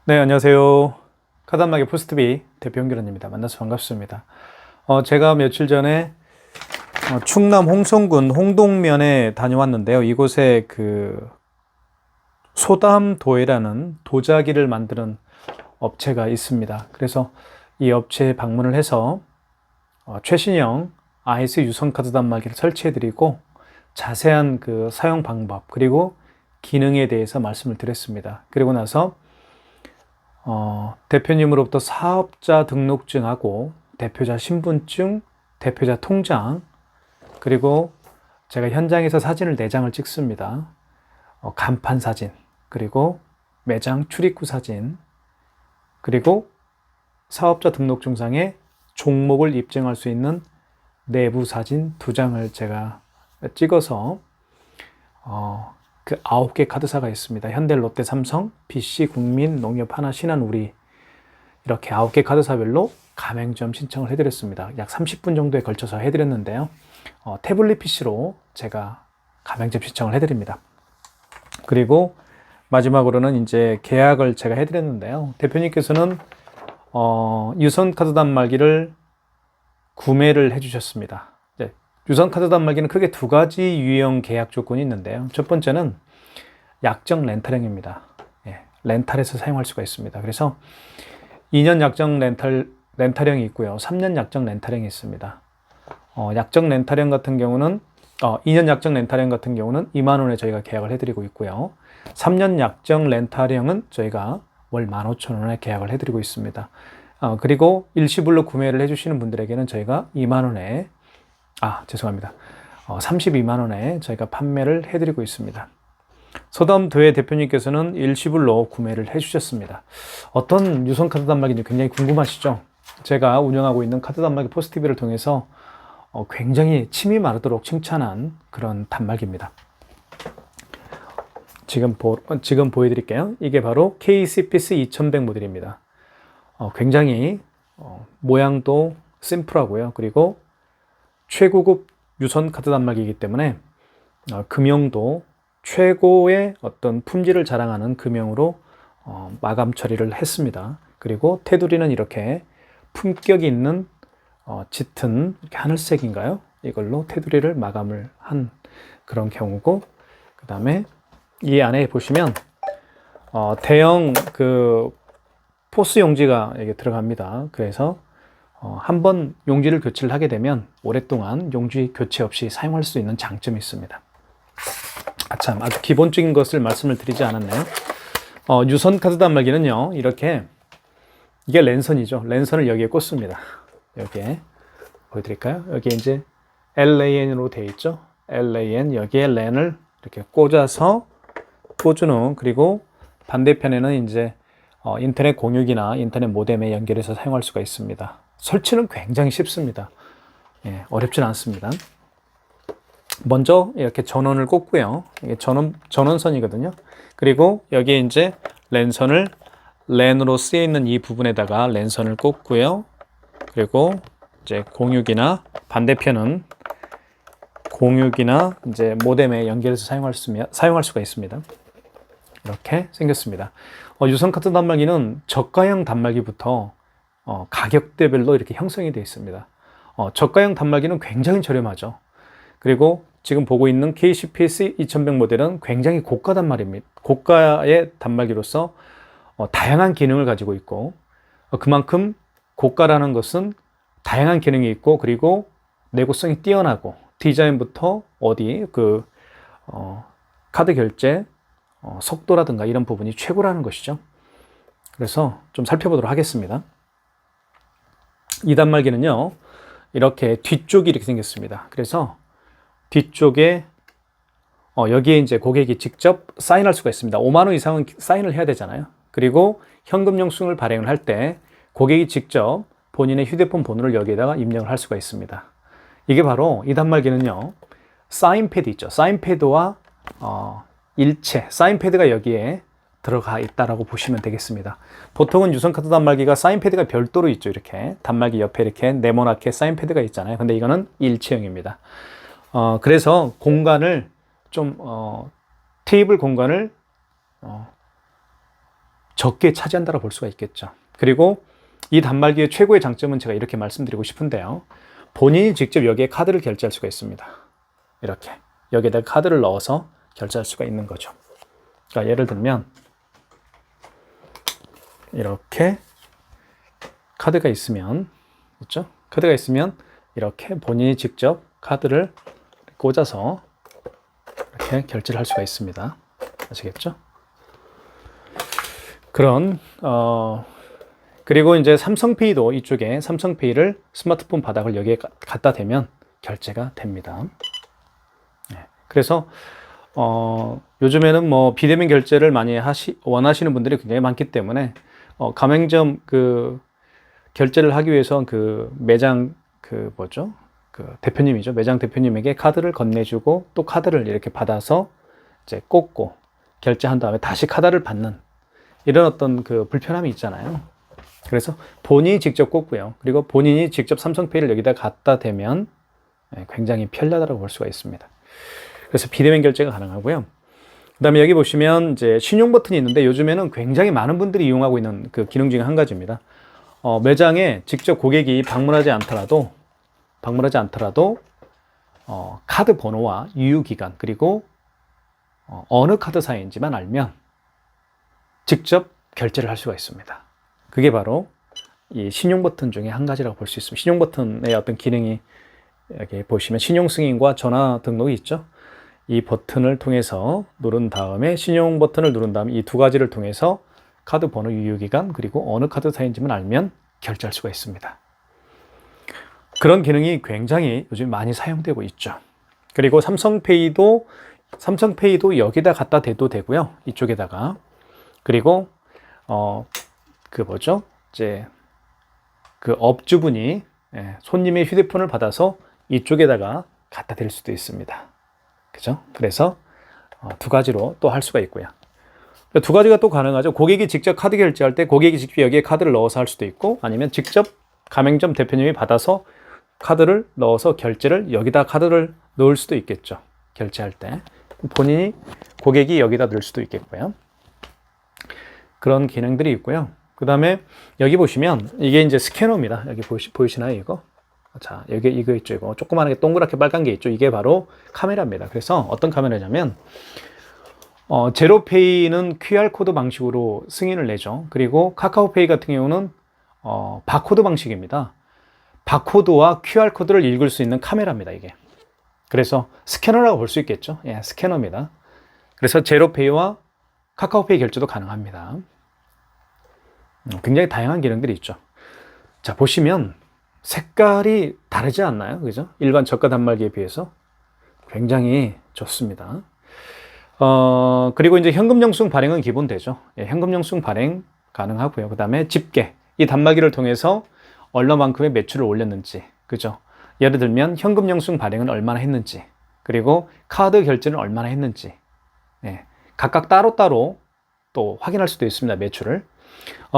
네, 안녕하세요. 카단마개 포스트비 대표 홍길원입니다. 만나서 반갑습니다. 제가 며칠 전에 충남 홍성군 홍동면에 다녀왔는데요. 이곳에 그 소담도예라는 도자기를 만드는 업체가 있습니다. 그래서 이 업체에 방문을 해서 최신형 IS 유선 카드 단말기를 설치해드리고 자세한 그 사용 방법 그리고 기능에 대해서 말씀을 드렸습니다. 그리고 나서 대표님으로부터 사업자 등록증하고 대표자 신분증, 대표자 통장, 그리고 제가 현장에서 사진을 4장을 찍습니다. 간판 사진, 그리고 매장 출입구 사진, 그리고 사업자 등록증상에 종목을 입증할 수 있는 내부 사진 2장을 제가 찍어서 그 9개 카드사가 있습니다. 현대, 롯데, 삼성, BC, 국민, 농협, 하나, 신한, 우리 이렇게 9개 카드사별로 가맹점 신청을 해드렸습니다. 약 30분 정도에 걸쳐서 해드렸는데요. 태블릿 PC로 제가 가맹점 신청을 해드립니다. 그리고 마지막으로는 이제 계약을 제가 해드렸는데요. 대표님께서는 유선 카드 단말기를 구매를 해주셨습니다. 유선 카드 단말기는 크게 2가지 유형 계약 조건이 있는데요. 첫 번째는 약정 렌탈형입니다. 렌탈해서 사용할 수가 있습니다. 그래서 2년 약정 렌탈형이 있고요. 3년 약정 렌탈형이 있습니다. 약정 렌탈형 같은 경우는 2년 약정 렌탈형 같은 경우는 2만 원에 저희가 계약을 해드리고 있고요. 3년 약정 렌탈형은 저희가 월 15,000원에 계약을 해드리고 있습니다. 그리고 일시불로 구매를 해주시는 분들에게는 저희가 2만 원에 죄송합니다. 32만 원에 저희가 판매를 해드리고 있습니다. 소담도예 대표님께서는 일시불로 구매를 해주셨습니다. 어떤 유선 카드 단말기인지 굉장히 궁금하시죠? 제가 운영하고 있는 카드 단말기 포스티비를 통해서 굉장히 침이 마르도록 칭찬한 그런 단말기입니다. 지금 보여드릴게요. 이게 바로 KCPS 2100 모델입니다. 굉장히 모양도 심플하고요. 그리고 최고급 유선 카드 단말기이기 때문에 금형도 최고의 어떤 품질을 자랑하는 금형으로 마감 처리를 했습니다. 그리고 테두리는 이렇게 품격이 있는 짙은 이렇게 하늘색인가요? 이걸로 테두리를 마감을 한 그런 경우고, 그 다음에 이 안에 보시면 대형 그 포스 용지가 여기 들어갑니다. 그래서 한번 용지를 교체를 하게 되면 오랫동안 용지 교체 없이 사용할 수 있는 장점이 있습니다. 참, 아주 기본적인 것을 말씀을 드리지 않았네요. 유선 카드 단말기는요, 이렇게, 이게 랜선이죠. 랜선을 여기에 꽂습니다. 여기에 보여드릴까요? 여기에 이제 LAN으로 되어 있죠. LAN, 여기에 랜을 이렇게 꽂아서 꽂은 그리고 반대편에는 이제 인터넷 공유기나 인터넷 모뎀에 연결해서 사용할 수가 있습니다. 설치는 굉장히 쉽습니다. 어렵진 않습니다. 먼저 이렇게 전원을 꽂고요. 이게 전원선이거든요. 그리고 여기에 이제 랜선을 랜으로 쓰여 있는 이 부분에다가 랜선을 꽂고요. 그리고 이제 공유기나 반대편은 공유기나 이제 모뎀에 연결해서 사용할 수가 있습니다. 이렇게 생겼습니다. 유선 카드 단말기는 저가형 단말기부터 가격대별로 이렇게 형성이 되어 있습니다. 저가형 단말기는 굉장히 저렴하죠. 그리고 지금 보고 있는 KCPS 2100 모델은 굉장히 고가 단말입니다. 고가의 단말기로서 다양한 기능을 가지고 있고, 그만큼 고가라는 것은 다양한 기능이 있고, 그리고 내구성이 뛰어나고, 디자인부터 카드 결제 속도라든가 이런 부분이 최고라는 것이죠. 그래서 좀 살펴보도록 하겠습니다. 이 단말기는요, 이렇게 뒤쪽이 이렇게 생겼습니다. 그래서 뒤쪽에 여기에 이제 고객이 직접 사인할 수가 있습니다. 5만 원 이상은 사인을 해야 되잖아요. 그리고 현금 영수증을 발행을 할 때 고객이 직접 본인의 휴대폰 번호를 여기에다가 입력을 할 수가 있습니다. 이게 바로 이 단말기는요, 사인패드 있죠. 사인패드와 일체, 사인패드가 여기에 들어가 있다라고 보시면 되겠습니다. 보통은 유선 카드 단말기가 사인패드가 별도로 있죠. 이렇게 단말기 옆에 이렇게 네모나게 사인패드가 있잖아요. 근데 이거는 일체형입니다. 그래서 공간을 좀 테이블 공간을 적게 차지한다고 볼 수가 있겠죠. 그리고 이 단말기의 최고의 장점은 제가 이렇게 말씀드리고 싶은데요. 본인이 직접 여기에 카드를 결제할 수가 있습니다. 이렇게 여기에다 카드를 넣어서 결제할 수가 있는 거죠. 그러니까 예를 들면 이렇게 카드가 있으면, 있죠? 카드가 있으면 이렇게 본인이 직접 카드를 꽂아서 이렇게 결제를 할 수가 있습니다. 아시겠죠? 그런 그리고 이제 삼성페이도 이쪽에 삼성페이를 스마트폰 바닥을 여기에 갖다 대면 결제가 됩니다. 네. 그래서 요즘에는 뭐 비대면 결제를 많이 원하시는 분들이 굉장히 많기 때문에 가맹점 그 결제를 하기 위해서 그 매장 그 대표님이죠. 매장 대표님에게 카드를 건네주고 또 카드를 이렇게 받아서 이제 꽂고 결제한 다음에 다시 카드를 받는 이런 어떤 그 불편함이 있잖아요. 그래서 본인이 직접 꽂고요. 그리고 본인이 직접 삼성페이를 여기다 갖다 대면 굉장히 편리하다고 볼 수가 있습니다. 그래서 비대면 결제가 가능하고요. 그 다음에 여기 보시면 이제 신용 버튼이 있는데 요즘에는 굉장히 많은 분들이 이용하고 있는 그 기능 중에 한 가지입니다. 매장에 직접 고객이 방문하지 않더라도 카드 번호와 유효기간 그리고 어느 카드사인지만 알면 직접 결제를 할 수가 있습니다. 그게 바로 이 신용 버튼 중에 한 가지라고 볼 수 있습니다. 신용 버튼의 어떤 기능이 여기 보시면 신용 승인과 전화 등록이 있죠. 이 버튼을 통해서 누른 다음에 신용 버튼을 누른 다음에 이 두 가지를 통해서 카드 번호 유효기간 그리고 어느 카드사인지만 알면 결제할 수가 있습니다. 그런 기능이 굉장히 요즘 많이 사용되고 있죠. 그리고 삼성페이도 여기다 갖다 대도 되고요. 이쪽에다가. 그리고 이제 그 업주분이 손님의 휴대폰을 받아서 이쪽에다가 갖다 댈 수도 있습니다. 그죠? 그래서 두 가지로 또 할 수가 있고요. 두 가지가 또 가능하죠. 고객이 직접 카드 결제할 때 고객이 직접 여기에 카드를 넣어서 할 수도 있고 아니면 직접 가맹점 대표님이 받아서 카드를 넣어서 결제를 여기다 카드를 넣을 수도 있겠죠. 결제할 때 고객이 여기다 넣을 수도 있겠고요. 그런 기능들이 있고요. 그 다음에 여기 보시면 이게 이제 스캐너입니다. 여기 보이시나요 이거? 자, 여기 이거 있죠. 이거 조그만하게 동그랗게 빨간 게 있죠. 이게 바로 카메라입니다. 그래서 어떤 카메라냐면 제로페이는 QR코드 방식으로 승인을 내죠. 그리고 카카오페이 같은 경우는 바코드 방식입니다. 바코드와 QR코드를 읽을 수 있는 카메라입니다. 이게. 그래서 스캐너라고 볼 수 있겠죠. 예, 스캐너입니다. 그래서 제로페이와 카카오페이 결제도 가능합니다. 굉장히 다양한 기능들이 있죠. 자, 보시면 색깔이 다르지 않나요? 그죠? 일반 저가 단말기에 비해서 굉장히 좋습니다. 그리고 이제 현금 영수증 발행은 기본되죠. 예, 현금 영수증 발행 가능하고요. 그 다음에 집계. 이 단말기를 통해서 얼마만큼의 매출을 올렸는지, 그죠? 예를 들면 현금 영수증 발행은 얼마나 했는지, 그리고 카드 결제는 얼마나 했는지, 예, 각각 따로따로 또 확인할 수도 있습니다. 매출을.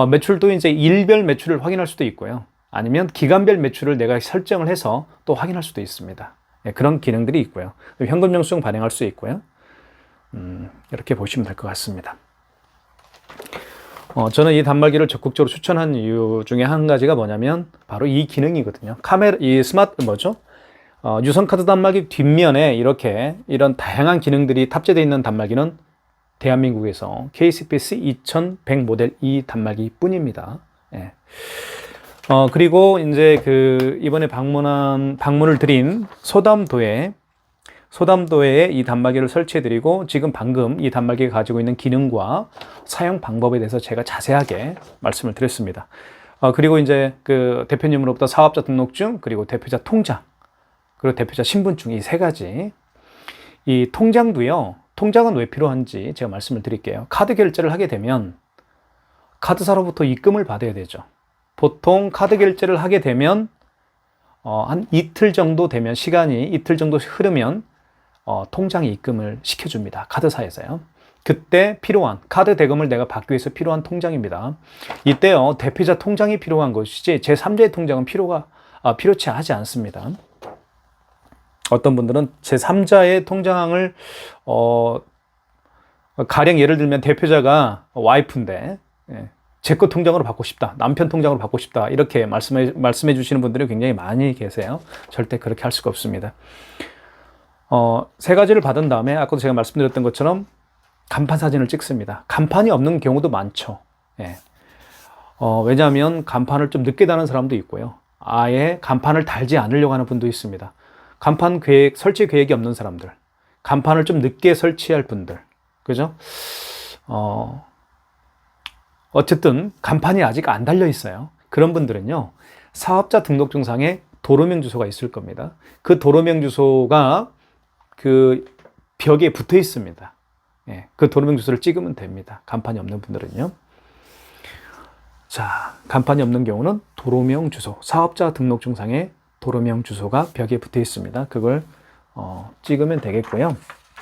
매출도 이제 일별 매출을 확인할 수도 있고요. 아니면 기간별 매출을 내가 설정을 해서 또 확인할 수도 있습니다. 예, 그런 기능들이 있고요. 현금 영수증 발행할 수 있고요. 이렇게 보시면 될 것 같습니다. 저는 이 단말기를 적극적으로 추천한 이유 중에 한 가지가 뭐냐면 바로 이 기능이거든요. 유선카드 단말기 뒷면에 이런 다양한 기능들이 탑재되어 있는 단말기는 대한민국에서 KCPS 2100 모델 이 단말기 뿐입니다. 예. 그리고 이제 이번에 방문을 드린 소담도에 이 단말기를 설치해드리고 지금 방금 이 단말기가 가지고 있는 기능과 사용 방법에 대해서 제가 자세하게 말씀을 드렸습니다. 그리고 이제 대표님으로부터 사업자 등록증, 그리고 대표자 통장, 그리고 대표자 신분증 이 세 가지. 이 통장도요. 통장은 왜 필요한지 제가 말씀을 드릴게요. 카드 결제를 하게 되면 카드사로부터 입금을 받아야 되죠. 보통 카드 결제를 하게 되면 한 이틀 정도 되면 시간이 이틀 정도 흐르면 통장에 입금을 시켜줍니다. 카드사에서요. 그때 필요한 카드 대금을 내가 받기 위해서 필요한 통장입니다. 이때요 대표자 통장이 필요한 것이지 제3자의 통장은 필요치 하지 않습니다. 어떤 분들은 제3자의 통장을 가령 예를 들면 대표자가 와이프인데 예. 제 거 통장으로 받고 싶다. 남편 통장으로 받고 싶다. 이렇게 말씀해 주시는 분들이 굉장히 많이 계세요. 절대 그렇게 할 수가 없습니다. 세 가지를 받은 다음에 아까도 제가 말씀드렸던 것처럼 간판 사진을 찍습니다. 간판이 없는 경우도 많죠. 예. 왜냐하면 간판을 좀 늦게 다는 사람도 있고요. 아예 간판을 달지 않으려고 하는 분도 있습니다. 간판 계획, 설치 계획이 없는 사람들, 간판을 좀 늦게 설치할 분들, 그죠? 어쨌든 간판이 아직 안 달려 있어요. 그런 분들은요, 사업자 등록증상에 도로명 주소가 있을 겁니다. 그 도로명 주소가 그 벽에 붙어 있습니다. 예, 그 도로명 주소를 찍으면 됩니다. 간판이 없는 분들은요. 자, 간판이 없는 경우는 도로명 주소, 사업자 등록증상에 도로명 주소가 벽에 붙어 있습니다. 그걸 찍으면 되겠고요.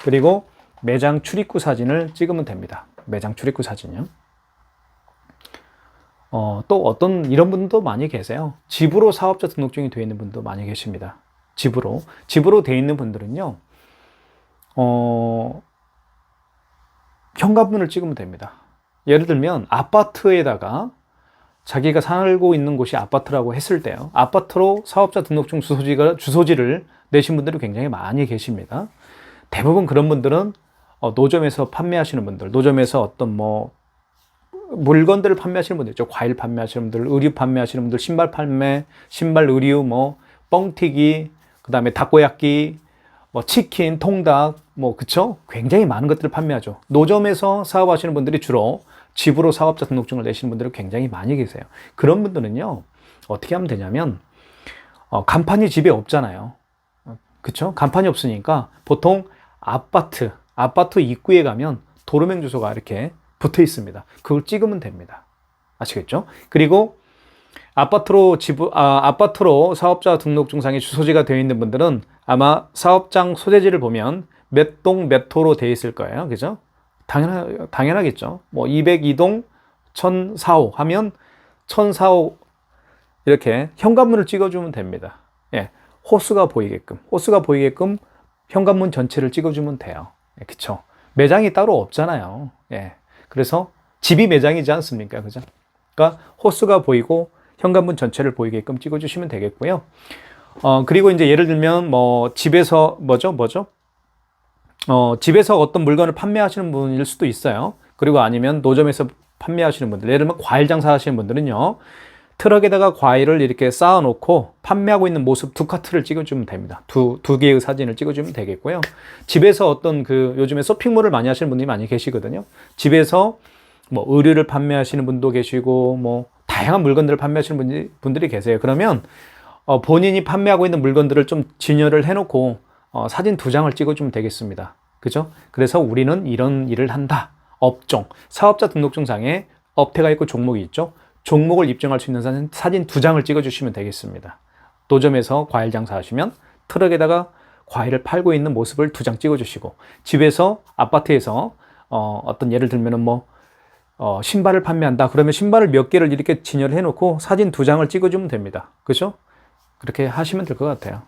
그리고 매장 출입구 사진을 찍으면 됩니다. 매장 출입구 사진요. 또 어떤 이런 분도 많이 계세요. 집으로 사업자 등록증이 되어 있는 분도 많이 계십니다. 집으로 되어 있는 분들은요, 현관문을 찍으면 됩니다. 예를 들면 아파트에다가 자기가 살고 있는 곳이 아파트라고 했을 때요, 아파트로 사업자 등록증 주소지를 내신 분들이 굉장히 많이 계십니다. 대부분 그런 분들은 노점에서 판매하시는 분들, 노점에서 어떤 뭐 물건들을 판매하시는 분들 있죠. 과일 판매하시는 분들, 의류 판매하시는 분들, 신발 판매, 신발 의류, 뭐 뻥튀기, 그 다음에 닭고야끼, 뭐 치킨, 통닭, 뭐 그쵸? 굉장히 많은 것들을 판매하죠. 노점에서 사업하시는 분들이 주로 집으로 사업자 등록증을 내시는 분들이 굉장히 많이 계세요. 그런 분들은요, 어떻게 하면 되냐면 간판이 집에 없잖아요. 그쵸? 간판이 없으니까 보통 아파트 입구에 가면 도로명 주소가 이렇게 붙어 있습니다. 그걸 찍으면 됩니다. 아시겠죠? 그리고 아파트로 사업자 등록증상에 주소지가 되어 있는 분들은 아마 사업장 소재지를 보면 몇 동 몇 호로 되어 있을 거예요. 그죠? 당연하겠죠. 뭐 202동 1004호 하면 1004호 이렇게 현관문을 찍어주면 됩니다. 예, 호수가 보이게끔 현관문 전체를 찍어주면 돼요. 예, 그쵸? 매장이 따로 없잖아요. 예, 그래서 집이 매장이지 않습니까? 그죠? 그러니까 호수가 보이고 현관문 전체를 보이게끔 찍어주시면 되겠고요. 그리고 이제 예를 들면 뭐 집에서 집에서 어떤 물건을 판매하시는 분일 수도 있어요. 그리고 아니면 노점에서 판매하시는 분들, 예를 들면 과일 장사하시는 분들은요, 트럭에다가 과일을 이렇게 쌓아놓고 판매하고 있는 모습 두 카트를 찍어주면 됩니다. 두 개의 사진을 찍어주면 되겠고요. 집에서 어떤 요즘에 쇼핑몰을 많이 하시는 분들이 많이 계시거든요. 집에서 뭐 의류를 판매하시는 분도 계시고, 뭐 다양한 물건들을 판매하시는 분들이 계세요. 그러면 본인이 판매하고 있는 물건들을 좀 진열을 해놓고 사진 2장을 찍어주면 되겠습니다. 그죠? 그래서 우리는 이런 일을 한다. 업종, 사업자 등록증상에 업태가 있고 종목이 있죠. 종목을 입증할 수 있는 사진 2장을 찍어주시면 되겠습니다. 노점에서 과일 장사하시면 트럭에다가 과일을 팔고 있는 모습을 2장 찍어주시고, 집에서 아파트에서 어떤 예를 들면은 뭐 신발을 판매한다. 그러면 신발을 몇 개를 이렇게 진열해 놓고 사진 2장을 찍어주면 됩니다. 그죠? 그렇게 하시면 될 것 같아요.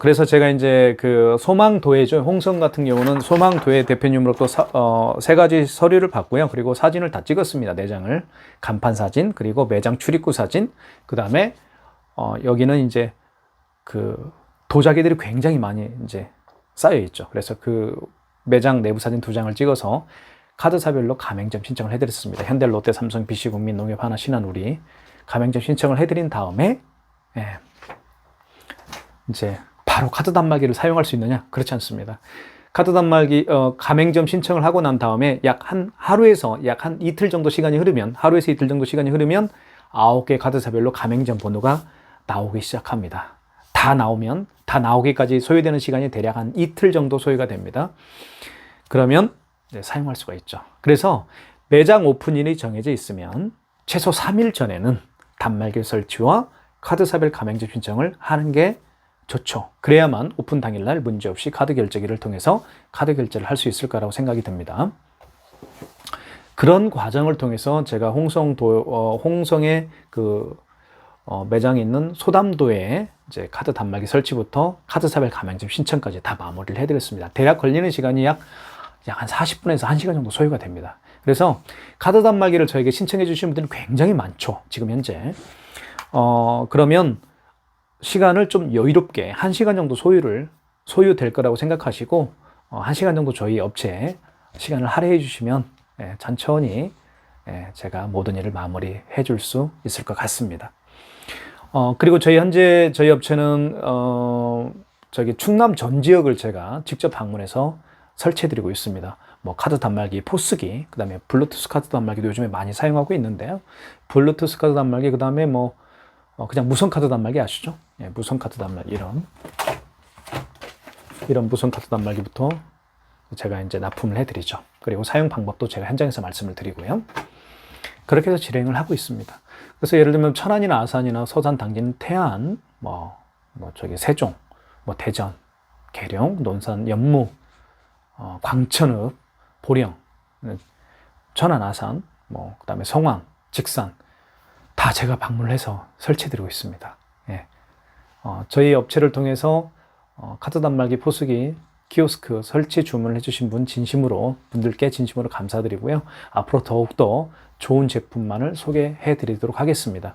그래서 제가 이제 소망도회죠. 홍성 같은 경우는 소망도회 대표님으로 또 3가지 서류를 받고요. 그리고 사진을 다 찍었습니다. 4장을. 간판 사진, 그리고 매장 출입구 사진, 그 다음에, 여기는 이제 도자기들이 굉장히 많이 이제 쌓여 있죠. 그래서 매장 내부 사진 2장을 찍어서 카드사별로 가맹점 신청을 해드렸습니다. 현대, 롯데, 삼성, BC국민, 농협, 하나, 신한우리 가맹점 신청을 해드린 다음에, 이제 바로 카드 단말기를 사용할 수 있느냐? 그렇지 않습니다. 카드 단말기 가맹점 신청을 하고 난 다음에 하루에서 약 한 이틀 정도 시간이 흐르면 9개 카드사별로 가맹점 번호가 나오기 시작합니다. 다 나오기까지 소요되는 시간이 대략 한 이틀 정도 소요가 됩니다. 그러면 이제 사용할 수가 있죠. 그래서 매장 오픈일이 정해져 있으면 최소 3일 전에는 단말기 설치와 카드사별 가맹점 신청을 하는 게 좋죠. 그래야만 오픈 당일날 문제없이 카드 결제기를 통해서 카드 결제를 할 수 있을 거라고 생각이 듭니다. 그런 과정을 통해서 제가 홍성의 매장이 있는 소담도에 이제 카드 단말기 설치부터 카드사별 가맹점 신청까지 다 마무리를 해드렸습니다. 대략 걸리는 시간이 약 한 40분에서 1시간 정도 소요가 됩니다. 그래서 카드 단말기를 저에게 신청해 주신 분들은 굉장히 많죠. 지금 현재. 그러면 시간을 좀 여유롭게 1시간 정도 소요될 거라고 생각하시고 1시간 정도 저희 업체에 시간을 할애해 주시면 천천히 제가 모든 일을 마무리해 줄 수 있을 것 같습니다. 그리고 현재 저희 업체는 저기 충남 전 지역을 제가 직접 방문해서 설치해 드리고 있습니다. 뭐 카드 단말기, 포스기, 그 다음에 블루투스 카드 단말기도 요즘에 많이 사용하고 있는데요. 블루투스 카드 단말기, 그 다음에 뭐 그냥 무선 카드 단말기 아시죠? 무선 카드 단말기, 이런 무선 카드 단말기부터 제가 이제 납품을 해드리죠. 그리고 사용 방법도 제가 현장에서 말씀을 드리고요. 그렇게 해서 진행을 하고 있습니다. 그래서 예를 들면 천안이나 아산이나 서산, 당진, 태안, 세종, 대전, 계룡, 논산, 연무, 광천읍, 보령, 천안, 아산, 그 다음에 성황, 직산 다 제가 방문을 해서 설치해드리고 있습니다. 저희 업체를 통해서 카드 단말기, 포스기, 키오스크 설치 주문을 해주신 분들께 진심으로 감사드리고요. 앞으로 더욱더 좋은 제품만을 소개해 드리도록 하겠습니다.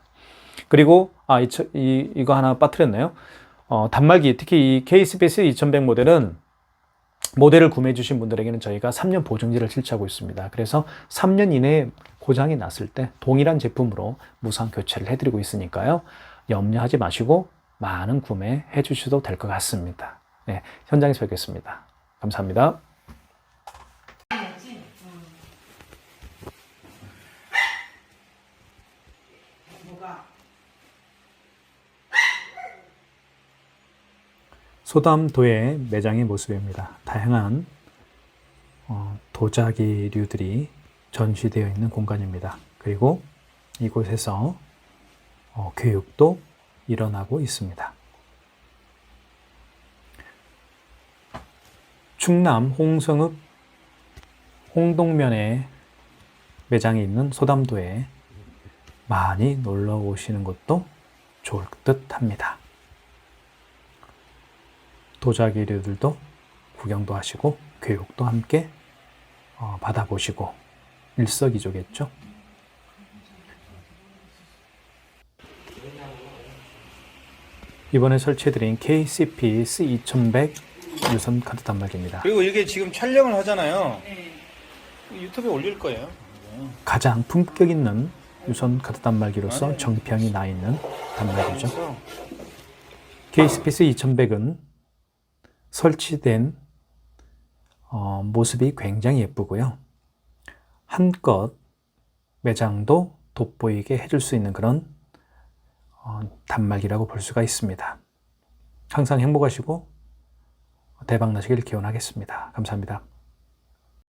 그리고 이거 하나 빠뜨렸네요. 단말기, 특히 이 K-스페이스 2100 모델을 구매해 주신 분들에게는 저희가 3년 보증제를 실시하고 있습니다. 그래서 3년 이내에 고장이 났을 때 동일한 제품으로 무상 교체를 해드리고 있으니까요. 염려하지 마시고 많은 구매해 주셔도 될 것 같습니다. 현장에서 뵙겠습니다. 감사합니다. 소담도의 매장의 모습입니다. 다양한 도자기류들이 전시되어 있는 공간입니다. 그리고 이곳에서 교육도 일어나고 있습니다. 충남 홍성읍 홍동면에 매장이 있는 소담도에 많이 놀러 오시는 것도 좋을 듯 합니다. 도자기류들도 구경도 하시고 교육도 함께 받아보시고 일석이조겠죠. 이번에 설치해드린 KCPS 2100 유선 카드 단말기입니다. 그리고 이게 지금 촬영을 하잖아요. 유튜브에 올릴 거예요. 가장 품격 있는 유선 카드 단말기로서 정평이 나 있는 단말기죠. KCPS 2100은 설치된 모습이 굉장히 예쁘고요. 한껏 매장도 돋보이게 해줄 수 있는 그런 단말기라고 볼 수가 있습니다. 항상 행복하시고 대박 나시길 기원하겠습니다. 감사합니다.